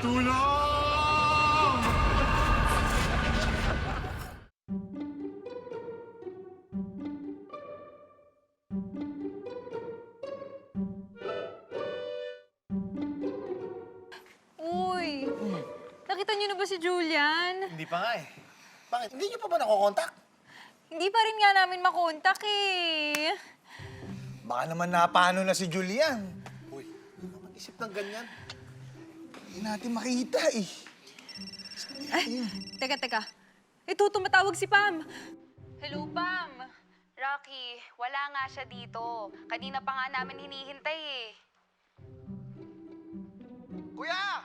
Tulong! Uy, nakita niyo na ba si Julian? Hindi pa nga eh. Bakit? Hindi niyo pa ba nakokontak? Hindi pa rin nga namin makontak eh. Baka naman napano na si Julian. Uy, mag-isip ng ganyan. Hindi natin makita eh. Ay, teka. Ito, tumatawag si Pam. Hello, Pam. Rocky, wala nga siya dito. Kanina pa nga namin hinihintay eh. Kuya!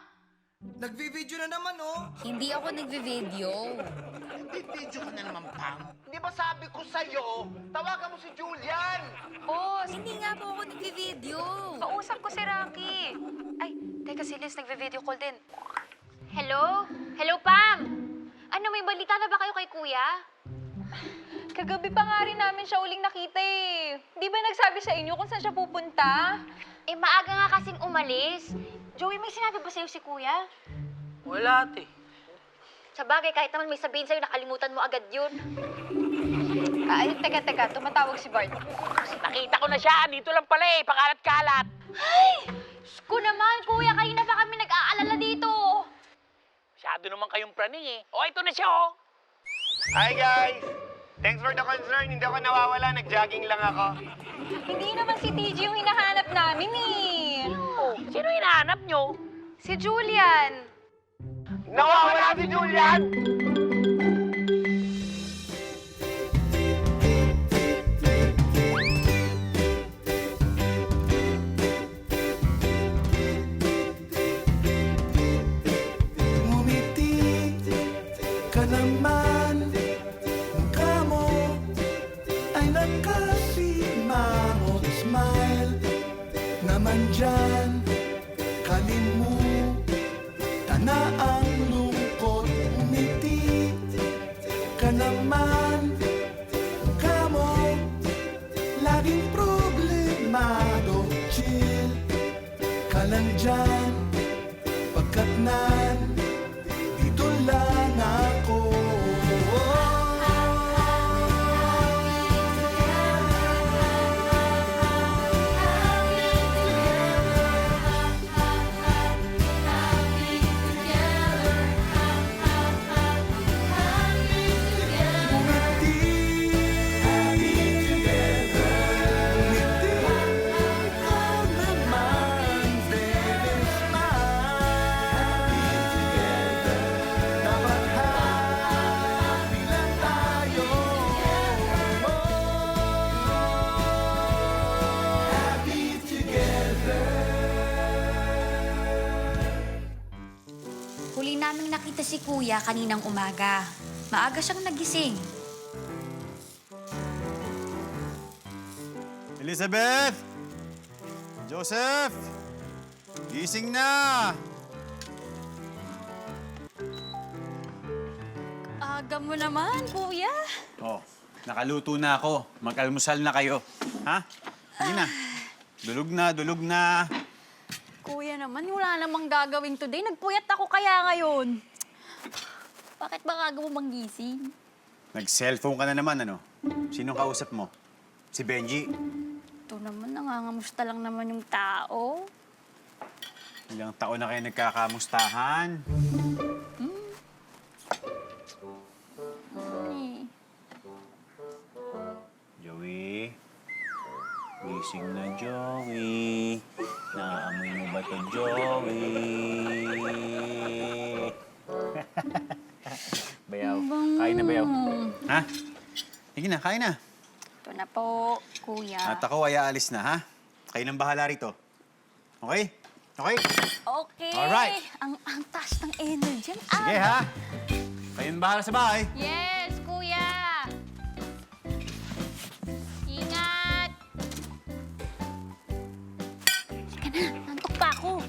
Nagvi-video na naman, oh! Hindi ako nagvi-video. Nagvi-video ka na naman, Pam. Hindi ba sabi ko sa'yo, tawagan mo si Julian! Boss, hindi nga po ako nagvi-video. Kausap ko si Rocky. Ay, teka si Liz, nagvi-video call din. Hello? Hello, Pam! Ano, may balita na ba kayo kay Kuya? Kagabi pa nga rin namin siya uling nakita eh. Di ba nagsabi sa inyo kung saan siya pupunta? Eh, maaga nga kasing umalis. Joey, may sinabi ba sa'yo si Kuya? Wala, ate. Sa bagay, kahit naman may sabihin sa'yo, nakalimutan mo agad yun. Ay, teka, tumatawag si Bart. Nakita ko na siya. Dito lang pala eh. Pakalat-kalat. Ay! Ko naman, Kuya, kanina pa kami nag-aalala dito. Masyado naman kayong praning eh. O, ito na siya oh. Hi guys! Thanks for the concern. Hindi ako nawawala. Nag-jogging lang ako. Hindi naman si TG yung hinahanap namin eh. Oh, sino hinahanap nyo? Si Julian. Nawawala si Julian! Ngumiti ka naman, mukha mo ay nakasimangot. Smile naman dyan, kalimutan na ang lungkot. Ngumiti ka naman, mukha mo laging problemado. Chill ka lang dyan, pagkat dito lang ako. Huli naming nakita si Kuya kaninang umaga. Maaga siyang nagising. Elizabeth! Joseph! Gising na! Aga mo naman, Kuya. Oh, nakaluto na ako. Mag-almusal na kayo. Ha? Sige na. Dulog na. Kuya naman, wala namang gagawin today. Nagpuyat ako kaya ngayon. Bakit ba kaga mo manggising? Nag-cellphone ka na naman, ano? Sinong kausap mo? Si Benji? Ito naman, nangangamusta lang naman yung tao. Ilang taon na kayo nagkakamustahan? Eh, Joey? Gising na, Joey. Naamoy mo ba ito, Joey? Bayaw. Kain na, bayaw. Ha? Sige na, kain na. ito na po, Kuya. At ako ay aalis na, ha? Kayo nang bahala rito. Okay? Okay? Okay. Alright. Ang taas ng energy. Sige, ha? Kayo nang bahala sa bahay. Yes, Kuya. Ingat. Sige na, nantok pa ako.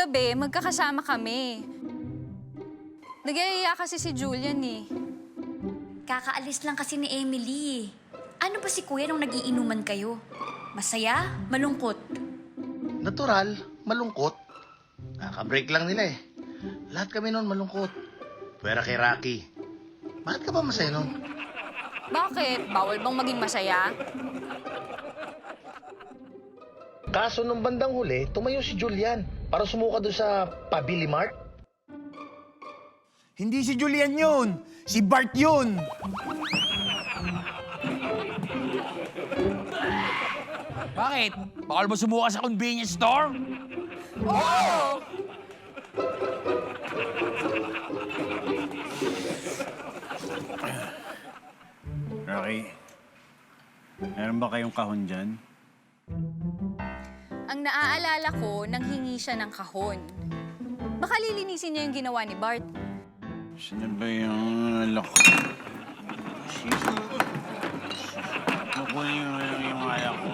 gabi, magkakasama kami. Nag-iaya kasi si Julian eh. Kakaalis lang kasi ni Emily. Ano ba si Kuya nung nagiinuman kayo? Masaya? Malungkot? Natural, malungkot. Nakaka-break lang nila eh. Lahat kami noon malungkot. Pwera kay Rocky. Bakit ka ba masaya noon? Bakit? Bawal bang maging masaya? Kaso nung bandang huli, tumayo si Julian para sumuka doon sa Pabili Mart. Hindi si Julian yun! Si Bart yun! Bakit? Bawal mo sumuka sa convenience store? Rocky, meron ba kayong kahon dyan? Ang naaalala ko, nang hingi siya ng kahon. Baka lilinisin niya yung ginawa ni Bart. Sino ba yung alak? Kukunin yung alak ko.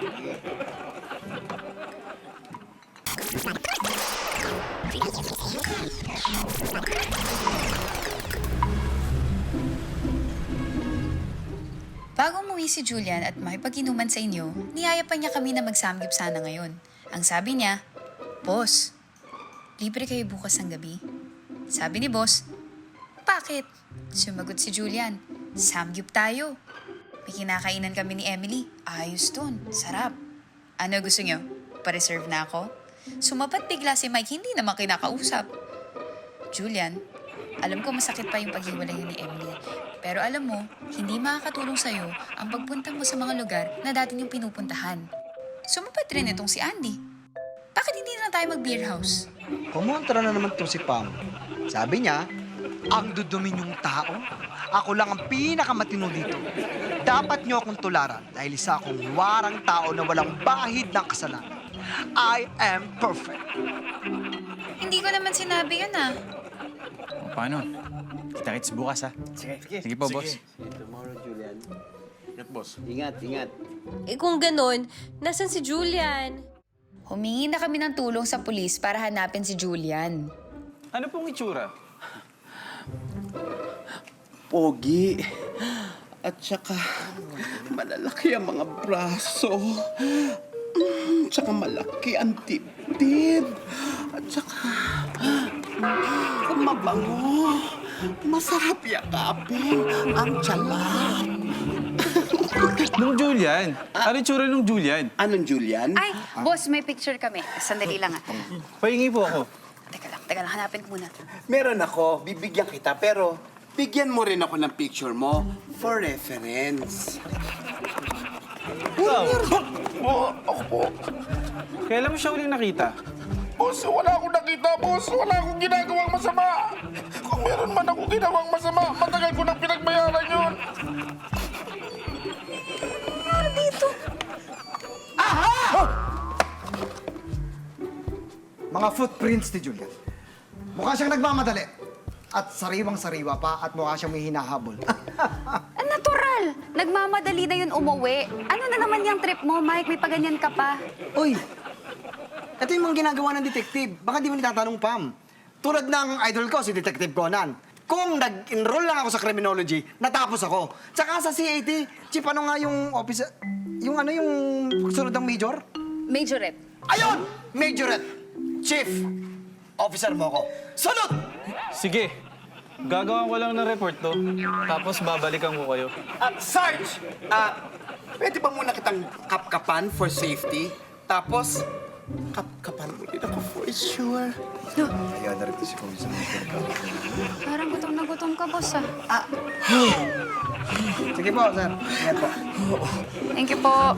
Bago umuwi si Julian at makipag-inuman sa inyo, niyaya pa niya kami na magsamgyup sana ngayon. Ang sabi niya, Boss, libre kayo bukas ng gabi. Sabi ni Boss, bakit? Sumagot si Julian, samgyup tayo. May kinakainan kami ni Emily. Ayos dun, sarap. Ano gusto niyo? Pa-reserve na ako? Sumapat bigla si Mike, hindi naman kinakausap. Julian, alam ko masakit pa yung paghiwalay ni Emily. Pero alam mo, hindi makakatulong sa'yo ang pagpunta mo sa mga lugar na dati niyong pinupuntahan. Sumapat rin itong si Andy. Bakit hindi na tayo mag-beer house? Kumontra na naman to si Pam. Sabi niya, ang dudumin yung tao. Ako lang ang pinakamatino dito. Dapat niyo akong tularan dahil isa akong warang tao na walang bahid ng kasalanan. I am perfect. Hindi ko naman sinabi yun ah. O, paano? Kita-kits bukas, ha? Sige po, boss. Tomorrow, Julian. Ingat, boss. Ingat, ingat. Eh kung ganun, nasan si Julian? Humingi na kami ng tulong sa pulis para hanapin si Julian. Ano pong itsura? Pogi. At saka, malalaki ang mga braso. Tsaka malaki ang dibdib. At saka, mabango. Masarap yakapin ang tiyalan. Nung Julian? Ano yung tsura nung Julian? Anong Julian? Ay, boss, may picture kami. Sandali lang ah. Pahingi po ako. Teka lang, hanapin ko muna. Meron ako, bibigyan kita, pero bigyan mo rin ako ng picture mo for reference. Ako po. Kailan mo siya uling nakita? Boss, wala akong nakita, boss. Wala akong ginagawang masama. Kung meron man akong ginawang masama, matagal ko nang pinagbayaran yun. Mga footprints ni Julian. Mukha siyang nagmamadali. At sariwang-sariwa pa at mukha siyang may hinahabol. Natural! Nagmamadali na yun umuwi. Ano na naman yung trip mo, Mike? May paganyan ka pa. Uy! Ito yung mga ginagawa ng detective. Baka di mo nitatanong, Pam. Tulad ng idol ko, si Detective Conan. Kung nag-enroll lang ako sa criminology, natapos ako. Tsaka sa CAT, Chief, ano nga yung officer... Yung ano yung sunod ng major? Majorette. Ayun! Majorette! Chief, officer mo ako. Sunod! Sige. Gagawa ko lang ng report to. Tapos babalikan ko kayo. Sarge! Pwede ba muna kitang kapkapan for safety? Tapos, kapkapan mo din ako for sure. Kaya na rin si Komisar. Parang gutom na gutom ka, boss ah. Sige po, sir. Ingat po. Thank you po.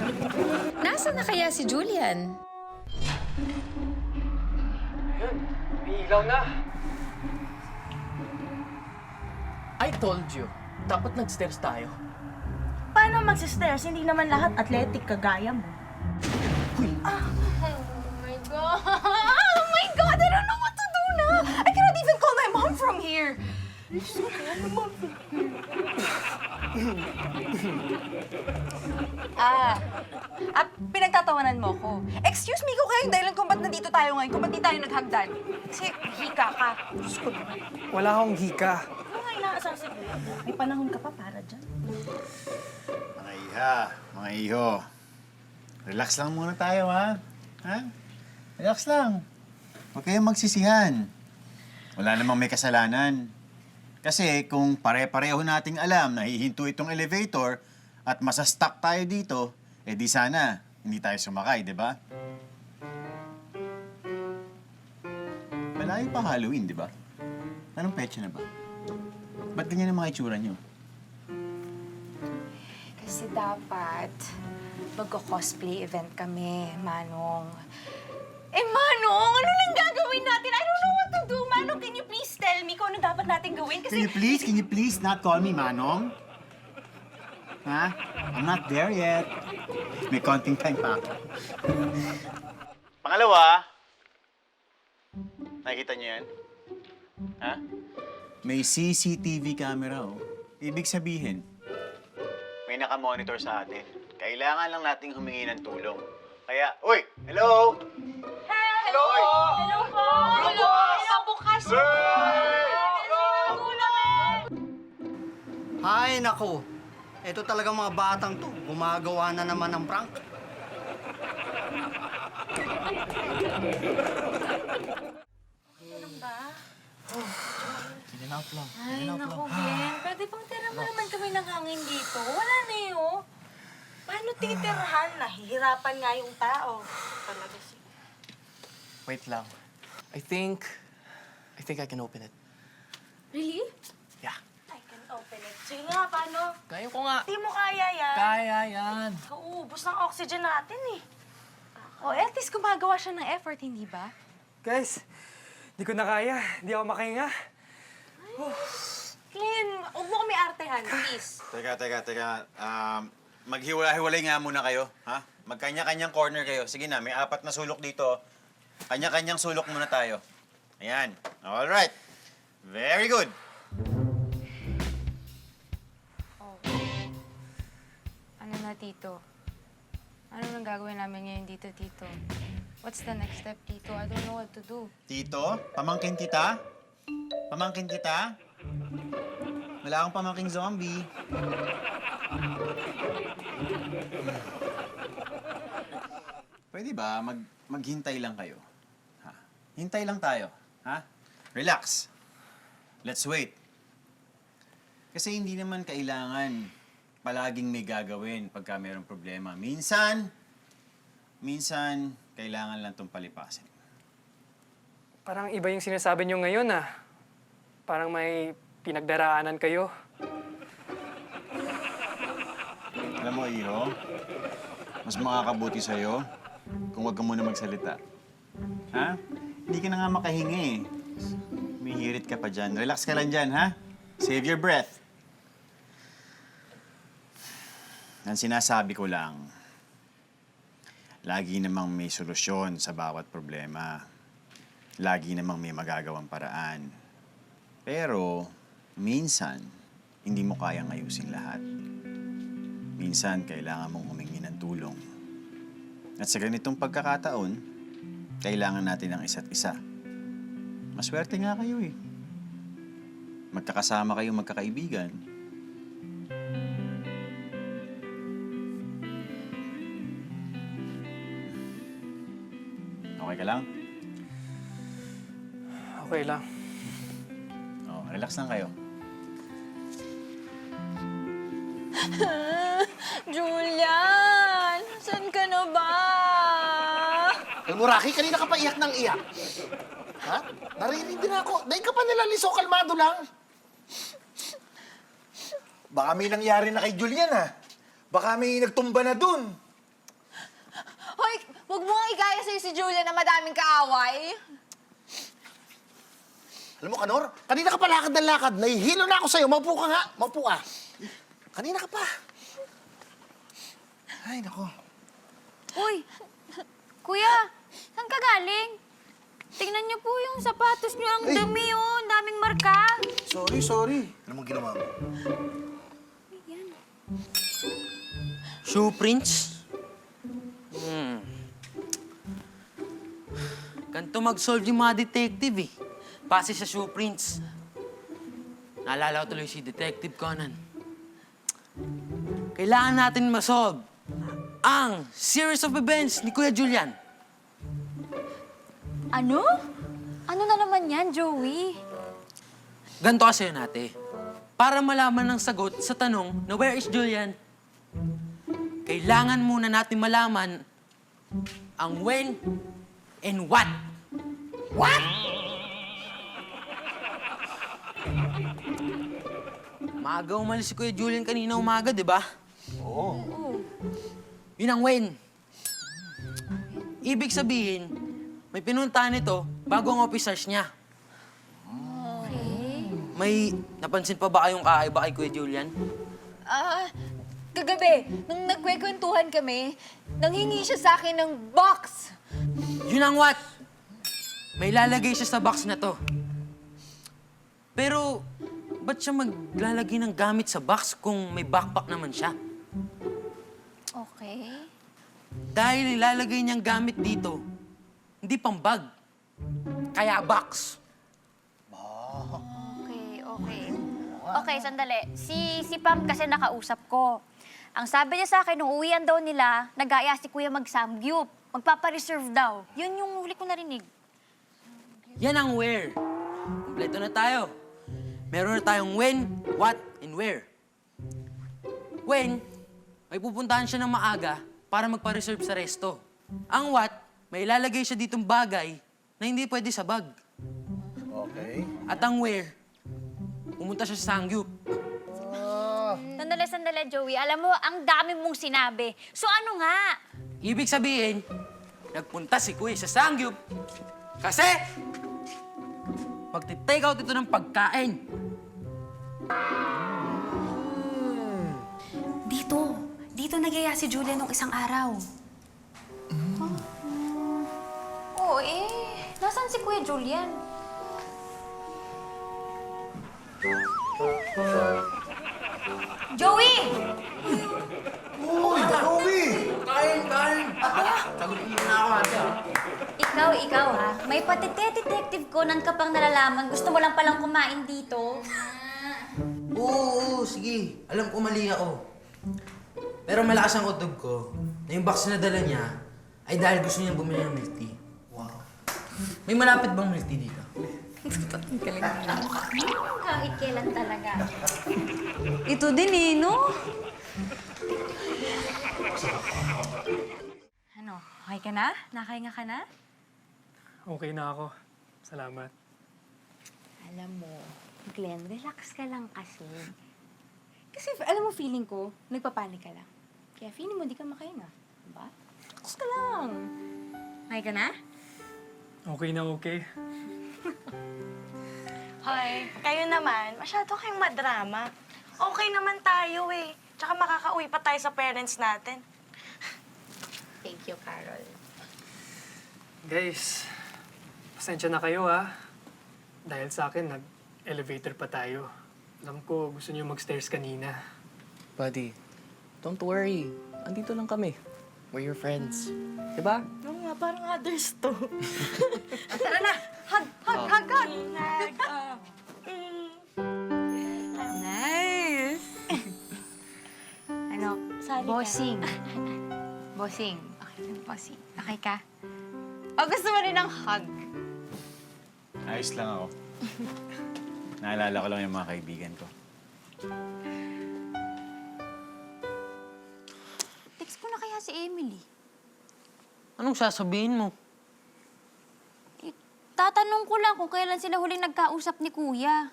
Nasaan na kaya si Julian? I told you, dapat nag-stairs tayo. Paano magsistairs? Hindi naman lahat athletic kagaya mo. Oh my God! I don't know what to do now! I cannot even call my mom from here! Pinagtatanong pinagtatawanan mo ko. Excuse me kung kayong dahilan kung ba't nandito tayo ngayon, kung ba't di tayo naghagdan. Kasi hika ka. Diyos ko naman. Wala akong hika. Ano nga inaasar siguro? May panahon ka pa para dyan. Mga iha, mga iho. Relax lang muna tayo, ha? Ha? Relax lang. Huwag kayong magsisihan. Wala namang may kasalanan. Kasi kung pare-pareho nating alam na hihinto itong elevator at masastuck tayo dito, eh di sana hindi tayo sumakay, di ba? Malayo pa Halloween, di ba? Anong petsa na ba? Ba't ganyan ang mga itsura niyo? Kasi dapat mag-cosplay event kami, Manong. Eh, Manong, ano nang gagawin natin? I don't know what to do. Manong, can you please tell me kung ano dapat natin gawin? Kasi... Can you please not call me Manong? Ha? I'm not there yet. May konting time pa ako. Pangalawa, nakikita niyo yan? Ha? May CCTV camera, oh. Ibig sabihin, may nakamonitor sa atin. Kailangan lang nating humingi ng tulong. Kaya, uy! Hello! Hello! Hello po! Hello! Hello! Bukas! Ay, nako. Ito talaga mga batang to. Gumagawa na naman ng prank. Out lang. Ay, naku, Ben. Pwede bang tira mo naman kami ng hangin dito? Wala na yun. Paano titirahan? Nahihirapan nga yung tao. Talaga siya. Wait lang. I think I can open it. Really? Yeah. I can open it. Sige nga, paano? Kaya ko nga. Di mo kaya yan. Kaya yan. Kauubos ng oxygen natin eh. O, at least gumagawa siya ng effort, hindi ba? Guys, di ko na kaya. Di ako makahinga. Clint, huwag mo kami artehan, please. Teka. Maghiwalay nga muna kayo, ha? Magkanya-kanyang corner kayo. Sige na, may 4 na sulok dito. Kanya-kanyang sulok muna tayo. Ayan. Alright. Very good. Ano na, Tito? Ano nang gagawin namin ngayon dito, Tito? What's the next step, Tito? I don't know what to do. Tito, pamangkin kita? Pamangkin kita? Wala akong pamangking zombie. Pwede ba maghintay lang kayo? Ha? Hintay lang tayo, ha? Relax. Let's wait. Kasi hindi naman kailangan palaging may gagawin pagka mayroong problema. Minsan, kailangan lang itong palipasin. Parang iba yung sinasabi niyo ngayon, ah. Parang may pinagdaraanan kayo. Alam mo, Iho, mas makakabuti sa'yo kung wag ka muna magsalita. Ha? Hindi ka na nga makahinga eh. May hirit ka pa dyan. Relax ka lang dyan, ha? Save your breath. Ang sinasabi ko lang, lagi namang may solusyon sa bawat problema. Lagi namang may magagawang paraan. Pero, minsan, hindi mo kayang ayusin lahat. Minsan, kailangan mong humingi ng tulong. At sa ganitong pagkakataon, kailangan natin ng isa't isa. Maswerte nga kayo eh. Magkakasama kayong magkakaibigan. Okay ka lang? Okay lang. Oh, relax lang kayo. Julian! Saan ka na ba? Alam mo, Rocky, kanina ka pa iyak ng iyak. Ha? Narinig din ako. Dahil ka pa nilaliso, kalmado lang. Baka may nangyari na kay Julian, ha? Baka may nagtumba na dun. Hoy, huwag mo nga igaya sa'yo si Julian na madaming kaaway. Alam mo, Kanor, kanina ka pa lakad ng lakad. Nahihilo na ako sa'yo. Maupo ka nga. Maupo ka. Kanina ka pa. Ay, nako. Uy, kuya, saan ka galing? Tingnan niyo po yung sapatos niyo. Ang dami, oh. Ang daming marka. Sorry. Ano mong ginawa mo? Shoe prints? Ganito mag-solve yung mga detective eh. Base sa shoe prints. Naalala ko tuloy si Detective Conan. Kailangan natin masolve ang series of events ni Kuya Julian. Ano? Ano na naman yan, Joey? Ganito kasi yun, ate. Para malaman ng sagot sa tanong na where is Julian, kailangan muna natin malaman ang when and what. What? Maaga umalis si Kuya Julian kanina umaga, di ba? Oo. Yun ang when. Ibig sabihin, may pinuntahan ito bago ang officers niya. Okay. May napansin pa ba kayong kakaiba kay Kuya Julian? Kagabi, nung nagkwekwentuhan kami, nanghingi siya sa akin ng box. Yun ang what? May lalagay siya sa box na to. Pero, ba't siya maglalagay ng gamit sa box kung may backpack naman siya? Okay. Dahil ilalagay niyang gamit dito, hindi pang bag, kaya box. Okay, okay. Okay, sandali. Si Pam kasi nakausap ko. Ang sabi niya sa akin, nung uwian daw nila, nag-aya si Kuya mag-samgyup. Magpapareserve daw. Yun yung huli ko narinig. Yan ang where. Kompleto na tayo. Meron na tayong when, what, and where. When, may pupuntahan siya ng maaga para magpa-reserve sa resto. Ang what, may ilalagay siya ditong bagay na hindi pwede sa bag. Okay. At ang where, pumunta siya sa sangyup. Sandali, Joey. Alam mo, ang dami mong sinabi. So ano nga? Ibig sabihin, nagpunta si Kuya sa sangyup kasi magti-take out ito ng pagkain. Dito nagyaya si Julian nung isang araw. Oo, nasaan si Kuya Julian? Joey! Uy, Joey! Kain! Sagot mo na ako, ate. Ikaw ha. May patete-detective Conan ka pang nalalaman. Gusto mo lang palang kumain dito. Oo, sige. Alam ko mali ako. Pero malakas ang utob ko na yung box na dala niya ay dahil gusto niyang bumili ng milk tea. Wow. May malapit bang milk tea dito? Kahit kailan talaga. Ito din no? Ano, okay ka na? Nakahinga ka na? Okay na ako. Salamat. Alam mo, Glenn, relax ka lang kasi. Kasi alam mo, feeling ko, nagpapanik ka lang. Kaya feeling mo, di ka makahinga. Diba? Relax ka lang. Okay ka na? Okay na okay. Hoy, kayo naman, masyado kayong madrama. Okay naman tayo eh. Tsaka makakauwi pa tayo sa parents natin. Thank you, Carol. Guys, pasensya na kayo ha. Dahil sa akin, nag-elevator pa tayo. Alam ko, gusto niyo mag-stairs kanina. Buddy, don't worry. Andito lang kami. We're your friends. Diba? Oo nga, parang others to. Tara na! Hug! Nice! Ano, bossing. Bossing. Okay lang, bossing. Okay ka? O gusto mo rin ng hug? Ayos lang ako. Naalala ko lang yung mga kaibigan ko. Text ko na kaya si Emily. Anong sasabihin mo? Tatanong ko lang kung kailan sila huling nagkausap ni Kuya.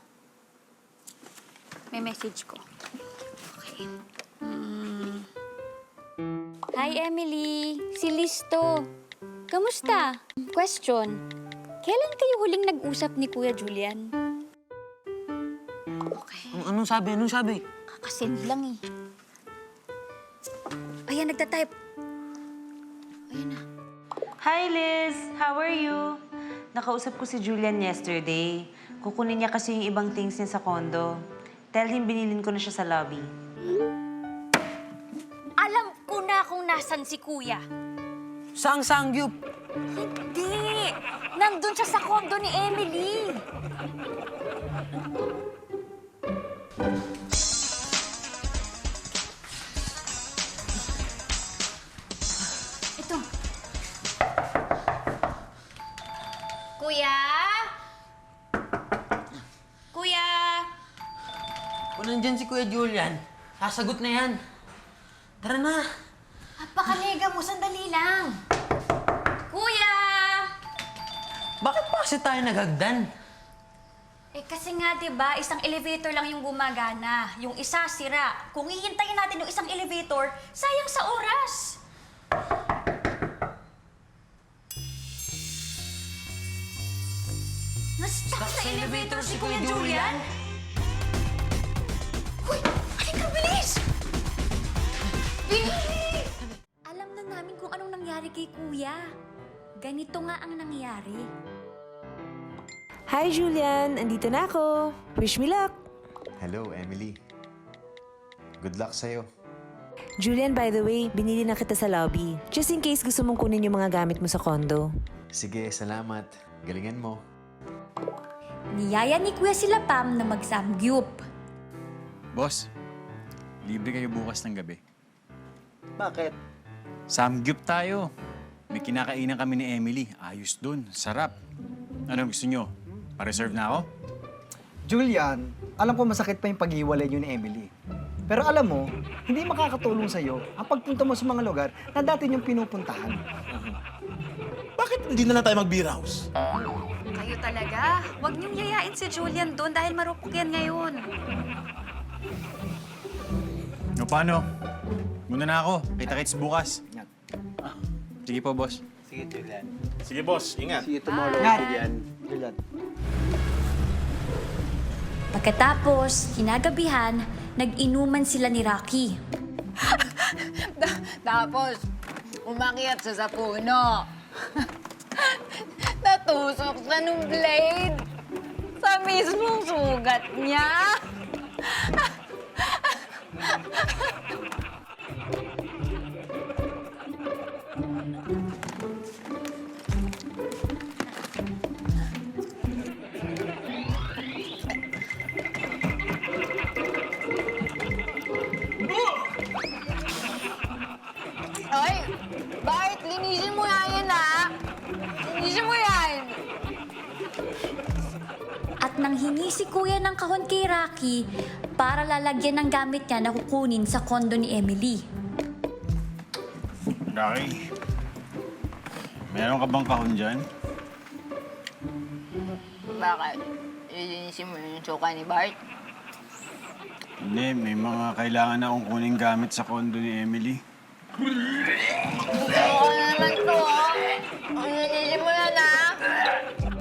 May message ko. Okay. Hi, Emily. Si Listo. Kamusta? Question. Kailan kayo huling nag-usap ni Kuya Julian? Okay. Anong sabi? Kakasend lang eh. Ayan, nagtatype. Ayan na. Hi, Liz! How are you? Nakausap ko si Julian yesterday. Kukunin niya kasi yung ibang things niya sa condo. Tell him binilin ko na siya sa lobby. Alam ko na kung nasan si Kuya. Saang sangyup? Hindi! Nandun siya sa kondo ni Emily. Ito. Kuya? Kuya? Kung nandyan si Kuya Julian, sasagot na yan. Tara na. Napakaliga mo, sandali lang. Kuya! Bakit pa kasi tayo naghagdan? Eh kasi nga 'di ba, isang elevator lang yung gumagana. Yung isa sira. Kung hihintayin natin yung isang elevator, sayang sa oras. Na-stuck sa elevator si Kuya Julian? Hoy! Halika, bilis! Bilis! Alam na namin kung anong nangyari kay Kuya. Ganito nga ang nangyari. Hi, Julian! Andito na ako. Wish me luck! Hello, Emily. Good luck sa'yo. Julian, by the way, binili na kita sa lobby. Just in case gusto mong kunin yung mga gamit mo sa condo. Sige, salamat. Galingan mo. Niyaya ni Kuya sila Pam na mag-samgyup. Boss, libre kayo bukas ng gabi. Bakit? Samgyup tayo. May kinakainan kami ni Emily. Ayos dun. Sarap. Anong gusto nyo? Pa-reserve na ako? Julian, alam ko masakit pa yung paghiwalay niyo ni Emily. Pero alam mo, hindi makakatulong sa'yo ang pagpunta mo sa mga lugar na dati niyong pinupuntahan. Bakit hindi na lang tayo mag-beer house? Kayo talaga. Huwag niyong yayain si Julian doon dahil marupok yan ngayon. O paano? Muna na ako. Kita-kits bukas. Sige po, boss. Sige, Julian. Sige, boss. Ingat. See you tomorrow, Ingat. Julian. Julian. Pagkatapos, kinagabihan, nag-inuman sila ni Rocky. Tapos, umakyat sa puno. Natusok sa nung blade. Sa mismong sugat niya. Ay, bakit? Linisin mo nga yan, ha? Linisin mo yan. At nang hingi si Kuya ng kahon kay Rocky para lalagyan ng gamit niya na kukunin sa kondo ni Emily. Rocky, meron ka bang kahon dyan? Bakit? Linisin mo yung suka ni Bart? Hindi, may mga kailangan na akong kuning gamit sa kondo ni Emily. Oo naman to, ha? Linisin mo na, ha?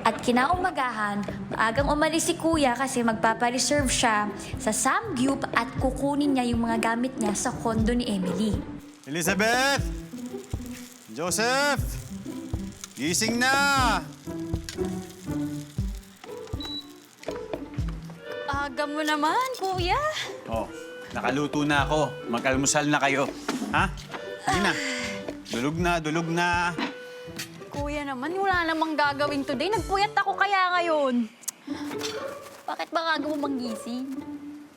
At kinaumagahan, maagang umalis si Kuya kasi magpapareserve siya sa Samgyup at kukunin niya yung mga gamit niya sa kondo ni Emily. Elizabeth! Joseph! Gising na! Aga mo naman, Kuya. Oh, nakaluto na ako. Mag-almusal na kayo. Ha? Sige na. Dulog na, dulog na. Kuya naman, wala namang gagawin today. Nagpuyat ako kaya ngayon. Bakit ba aga mo manggising?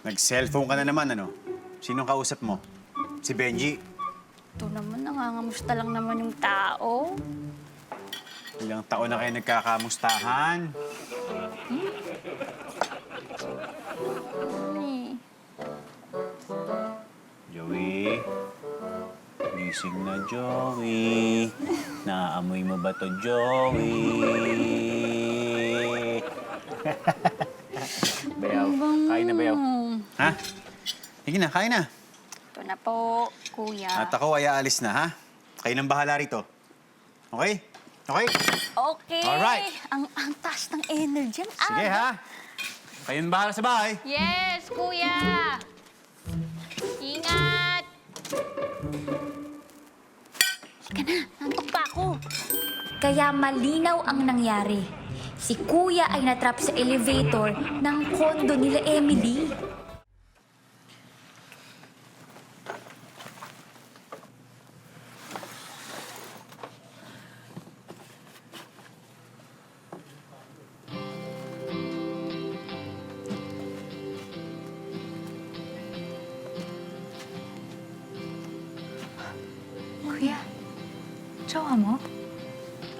Nag-cellphone ka na naman, ano? Sinong kausap mo? Si Benji? Ito naman, nangangamusta lang naman yung tao. Ilang taon na kayo nagkakamustahan. Joey? Gising na, Joey. Naaamoy mo ba to, Joey? Bayaw. Kain na, bayaw. Ha? Sige na, kain na. Ito na po, Kuya. At ako ay aalis na, ha? Kayo nang bahala rito. Okay? Okay? Okay. Alright. Ang taas ng energy. Ang aga. Sige, ha? Kayo nang bahala sa bahay. Yes, Kuya. Ingat. Ika na, nantok pa ako. Kaya malinaw ang nangyari. Si Kuya ay natrap sa elevator ng kondo nila Emily.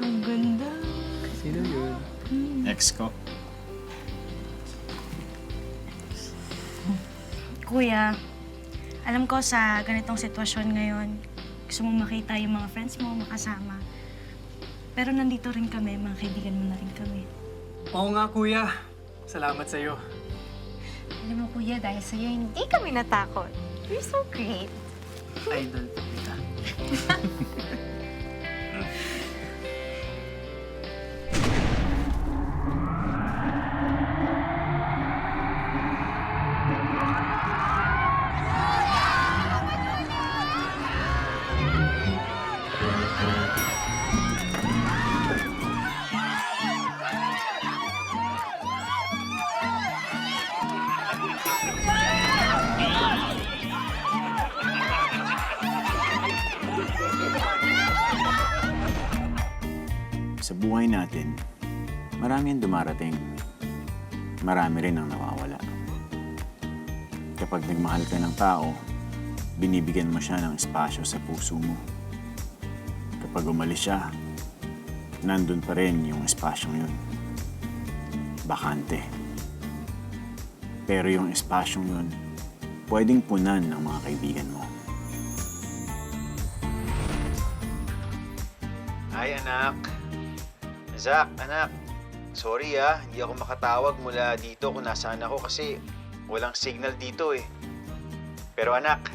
Ang ganda. Sino yun? Ex ko. Kuya, alam ko sa ganitong sitwasyon ngayon, gusto mong makita yung mga friends mo, makasama. Pero nandito rin kami, mga kaibigan mo na rin kami. Oo nga, kuya. Salamat sa'yo. Alam mo, kuya, dahil sa'yo, hindi kami natakot. You're so great. Idol po kita. Sa buhay natin, marami ang dumarating. Marami rin ang nawawala. Kapag nagmahal ka ng tao, binibigyan mo siya ng espasyo sa puso mo. Kapag umalis siya, nandun pa rin yung espasyong yun. Bakante. Pero yung espasyong yun, pwedeng punan ng mga kaibigan mo. Hi, anak. Zach, anak. Sorry hindi ako makatawag mula dito kung nasaan ako kasi walang signal dito eh. Pero anak,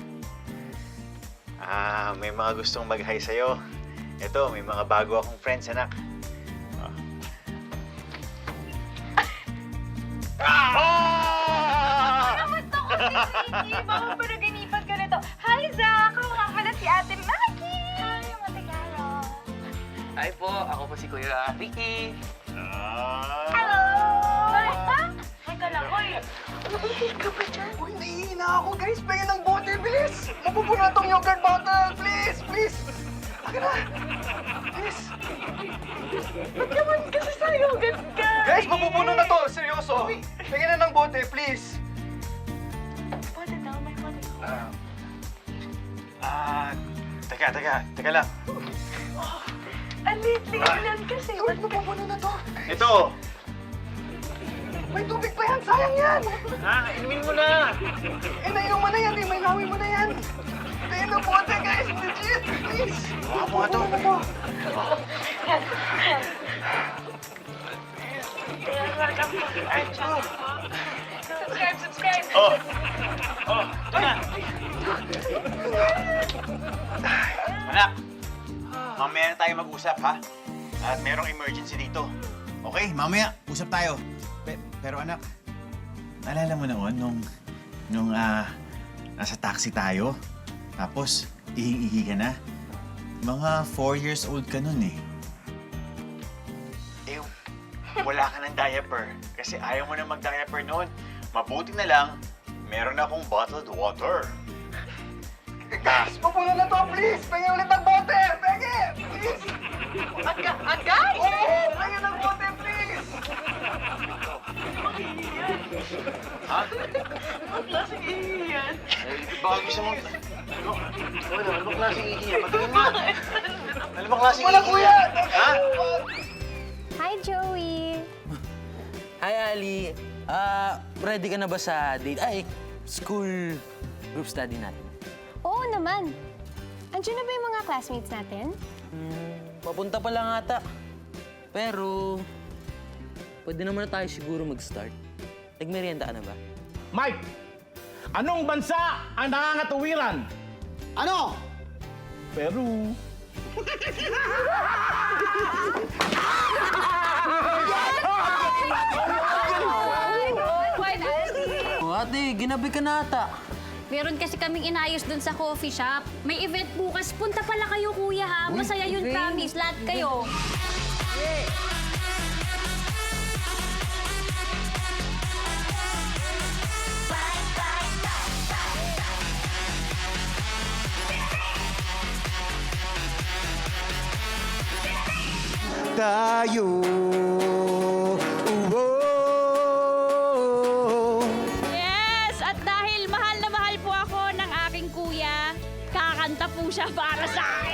may mga gustong mag-hi sa'yo. Ito, may mga bago akong friends, anak. Kamusta ko si Vicky? Baka panaganipan ka na to. Hi, Zach! Ako nga pala si Ate Maggie! Hi, Ate Caro. Hi po, ako po si Kuya Ricky. Hello! Teka lang, hoy. Umiiyak ka pa dyan? Uy, nahihina ako, guys. Pahingin ng bote, bilis! Mapupuno na tong yogurt bottle! Please, please! Aga na! Please! Ba't naman kasi sa yogurt ka? Guys, mapupuno na to! Seryoso! Pahingin na ng bote, please! Bote daw, may bote daw. Teka lang. Ang liit-liit lang kasi. Ba't mapupuno na to? Ito! May tubig pa yan! Sayang yan! Inumin mo na! Nainom mo na yan! May nawi mo na yan! Pahingin ng bote, guys! Legit! Please! Baka mo nga to. Subscribe! Teka! Anak, mamaya na tayo mag-usap, ha? At merong emergency dito. Okay, mamaya, usap tayo. Pero anak, naalala mo noon nung nasa taxi tayo, tapos ihing-ihi ka na? Mga 4 years old ka nun eh. Wala ka ng diaper kasi ayaw mo na mag-diaper noon. Mabuti na lang, meron akong bottled water. Guys, mapuno na to! Please! Pahingin ulit ng bote! Pahingin! Please! Agay! Oo! Pahingin ng bote, please! Ha? Ang klaseng iiyan. Baka gusto mo... Ano klaseng ihi? Patingin mo. Ano ba klaseng Wala, ihi? kuya! Ha? Hi, Joey! Hi, Ali. Ready ka na ba sa date? School group study natin. Oo naman. Andiyan na ba yung mga classmates natin? Papunta pa lang ata. Pero, pwede naman na tayo siguro mag-start. Nagmerienda ka na ba? Mike! Anong bansa ang nangangatuwiran? Ano? Peru. Ate, ginabi ka na ata. Meron kasi kaming inayos dun sa coffee shop. May event bukas. Punta pala kayo, kuya, ha? Masaya yun, promise. Lahat kayo. Tayo! Yes! At dahil mahal na mahal po ako ng aking kuya, kakanta po siya para sa akin.